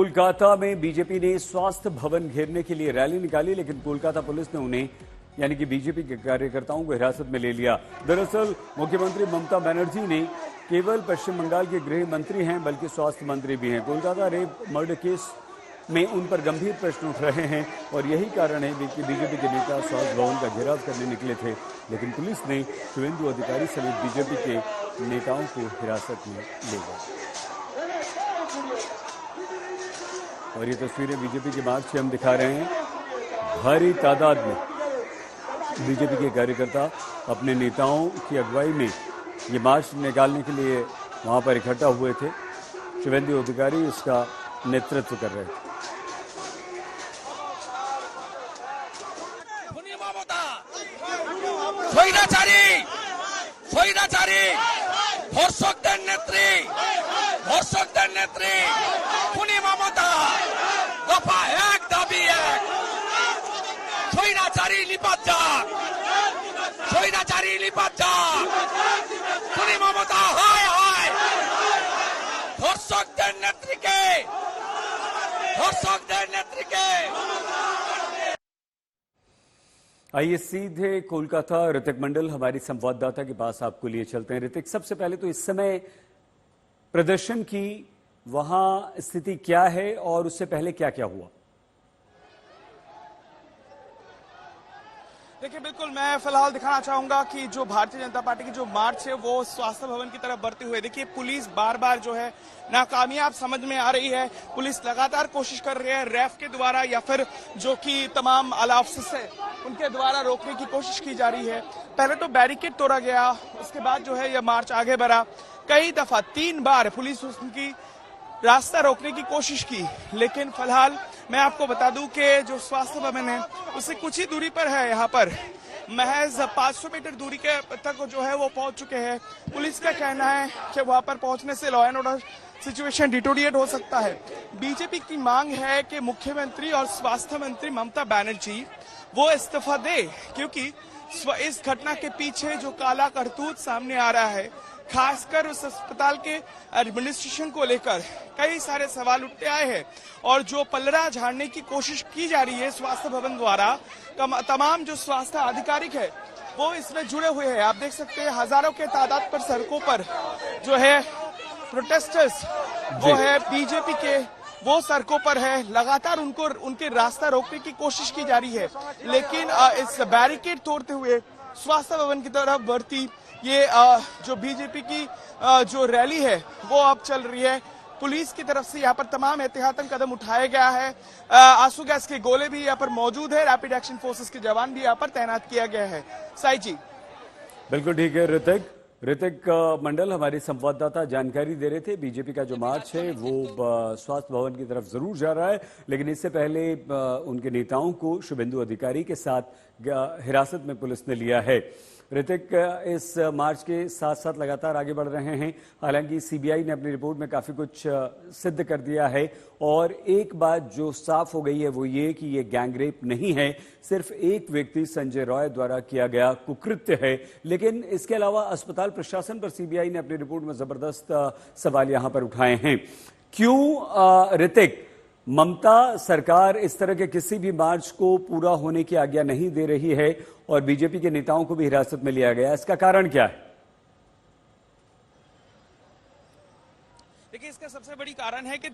कोलकाता में बीजेपी ने स्वास्थ्य भवन घेरने के लिए रैली निकाली, लेकिन कोलकाता पुलिस ने उन्हें यानी कि बीजेपी के कार्यकर्ताओं को हिरासत में ले लिया। दरअसल मुख्यमंत्री ममता बनर्जी ने केवल पश्चिम बंगाल के गृह मंत्री हैं बल्कि स्वास्थ्य मंत्री भी हैं। कोलकाता रेप मर्डर केस में उन पर गंभीर प्रश्न उठ रहे हैं और यही कारण है कि बीजेपी के नेता स्वास्थ्य भवन का घेराव करने निकले थे, लेकिन पुलिस ने शुभेंदु अधिकारी समेत बीजेपी के नेताओं को हिरासत में ले लिया। और ये तस्वीरें बीजेपी के मार्च से हम दिखा रहे हैं। भारी तादाद में बीजेपी के कार्यकर्ता अपने नेताओं की अगुवाई में ये मार्च निकालने के लिए वहां पर इकट्ठा हुए थे। शुभेंदु अधिकारी इसका नेतृत्व कर रहे थे। স্বৈরাচারী ধর্ষকদের নেত্রী খুনি মমতা, দফা এক দাবি এক, স্বৈরাচারী লিপাত যাক, খুনি মমতা হায় হায়, ধর্ষকদের নেত্রীকে आइए सीधे कोलकाता ऋतिक मंडल हमारी संवाददाता के पास आपको लिए चलते हैं। ऋतिक, सबसे पहले तो इस समय प्रदर्शन की वहां स्थिति क्या है और उससे पहले क्या क्या हुआ? देखिए, बिल्कुल मैं फिलहाल दिखाना चाहूंगा कि जो भारतीय जनता पार्टी की जो मार्च है वो स्वास्थ्य भवन की तरफ बढ़ते हुए, देखिए पुलिस बार बार जो है नाकामयाब समझ में आ रही है। पुलिस लगातार कोशिश कर रही है रैफ के द्वारा या फिर जो कि तमाम आला अफसर है उनके द्वारा रोकने की कोशिश की जा रही है। पहले तो बैरिकेड तोड़ा गया, उसके बाद जो है यह मार्च आगे बढ़ा। कई दफा 3 बार पुलिस उनकी रास्ता रोकने की कोशिश की, लेकिन फिलहाल मैं आपको बता दूं कि जो स्वास्थ्य भवन है उससे कुछ ही दूरी पर है। यहाँ पर महज 500 मीटर दूरी के तक जो है वो पहुंच चुके हैं। पुलिस का कहना है कि वहां पर पहुंचने से law and order situation deteriorate हो सकता है। बीजेपी की मांग है कि मुख्यमंत्री और स्वास्थ्य मंत्री ममता बनर्जी वो इस्तीफा दे, क्योंकि इस घटना के पीछे जो काला करतूत सामने आ रहा है, खासकर उस अस्पताल के एडमिनिस्ट्रेशन को लेकर कई सारे सवाल उठते आए हैं और जो पलड़ा झाड़ने की कोशिश की जा रही है स्वास्थ्य भवन द्वारा। तमाम जो स्वास्थ्य आधिकारिक है वो इसमें जुड़े हुए हैं। आप देख सकते हैं हजारों के तादाद पर सड़कों पर जो है प्रोटेस्टर्स वो है बीजेपी के, वो सड़कों पर है। लगातार उनके रास्ता रोकने की कोशिश की जा रही है, लेकिन इस बैरिकेड तोड़ते हुए स्वास्थ्य भवन की तरफ बढ़ती ये जो बीजेपी की जो रैली है वो अब चल रही है। पुलिस की तरफ से यहाँ पर तमाम एहतियातन कदम उठाया गया है। आंसू गैस के गोले भी यहाँ पर मौजूद है। रैपिड एक्शन फोर्सेस के जवान भी यहाँ पर तैनात किया गया है। साई जी, बिल्कुल ठीक है। ऋतिक मंडल हमारे संवाददाता जानकारी दे रहे थे। बीजेपी का जो मार्च है वो स्वास्थ्य भवन की तरफ जरूर जा रहा है, लेकिन इससे पहले उनके नेताओं को शुभेंदु अधिकारी के साथ हिरासत में पुलिस ने लिया है। ऋतिक, इस मार्च के साथ साथ लगातार आगे बढ़ रहे हैं। हालांकि सीबीआई ने अपनी रिपोर्ट में काफी कुछ सिद्ध कर दिया है और एक बात जो साफ हो गई है वो ये कि ये गैंगरेप नहीं है, सिर्फ एक व्यक्ति संजय रॉय द्वारा किया गया कुकृत्य है। लेकिन इसके अलावा अस्पताल प्रशासन पर सीबीआई ने अपनी रिपोर्ट में जबरदस्त सवाल यहां पर उठाए हैं। क्यों ऋतिक ममता सरकार इस तरह के किसी भी मार्च को पूरा होने की आज्ञा नहीं दे रही है और बीजेपी के नेताओं को भी हिरासत में लिया गया, इसका कारण क्या है? देखिए, इसका सबसे बड़ी कारण है कि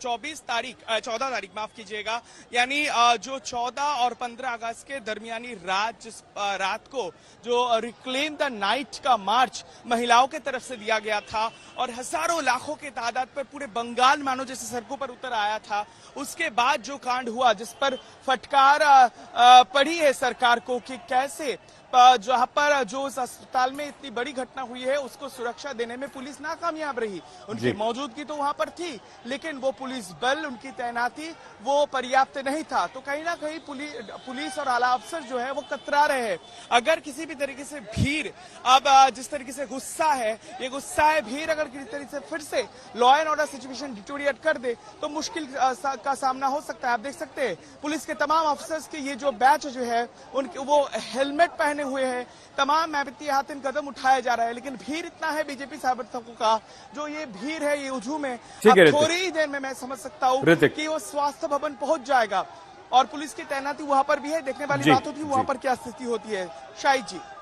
14 तारीख माफ कीजिएगा, यानी जो 14 और 15 अगस्त के दरमियानी रात को जो रिक्लेम द नाइट का मार्च महिलाओं के तरफ से दिया गया था और हजारों लाखों के तादाद पर पूरे बंगाल मानो जैसे सड़कों पर उतर आया था। उसके बाद जो कांड हुआ जिस पर फटकार पड़ी है सरकार को कि कैसे जहां पर जो उस अस्पताल में इतनी बड़ी घटना हुई है उसको सुरक्षा देने में पुलिस नाकामयाब रही। उनकी मौजूदगी तो वहां पर थी, लेकिन वो पुलिस बल, उनकी तैनाती वो पर्याप्त नहीं था। तो कहीं ना कहीं पुलिस और आला अफसर जो है वो कतरा रहे हैं। अगर किसी भी तरीके से भीड़, अब जिस तरीके से गुस्सा है, ये गुस्सा है भीड़ अगर किसी तरीके से फिर से law and order situation deteriorate कर दे तो मुश्किल का सामना हो सकता है। आप देख सकते हैं पुलिस के तमाम अफसर्स के ये जो बैच जो है उनके वो हेलमेट पहने हुए हैं। तमाम एहतियातन कदम उठाया जा रहा है, लेकिन भीड़ इतना है बीजेपी समर्थकों का, जो ये भीड़ है ये हुजूम शुरू में। ठीक अब है ऋतिक। थोड़ी ही देर में मैं समझ सकता हूँ ऋतिक। कि वो स्वास्थ्य भवन पहुंच जाएगा और पुलिस की तैनाती वहां पर भी है। देखने वाली जी, बात होती है वहां जी। पर क्या स्थिति होती है। शाहिद जी।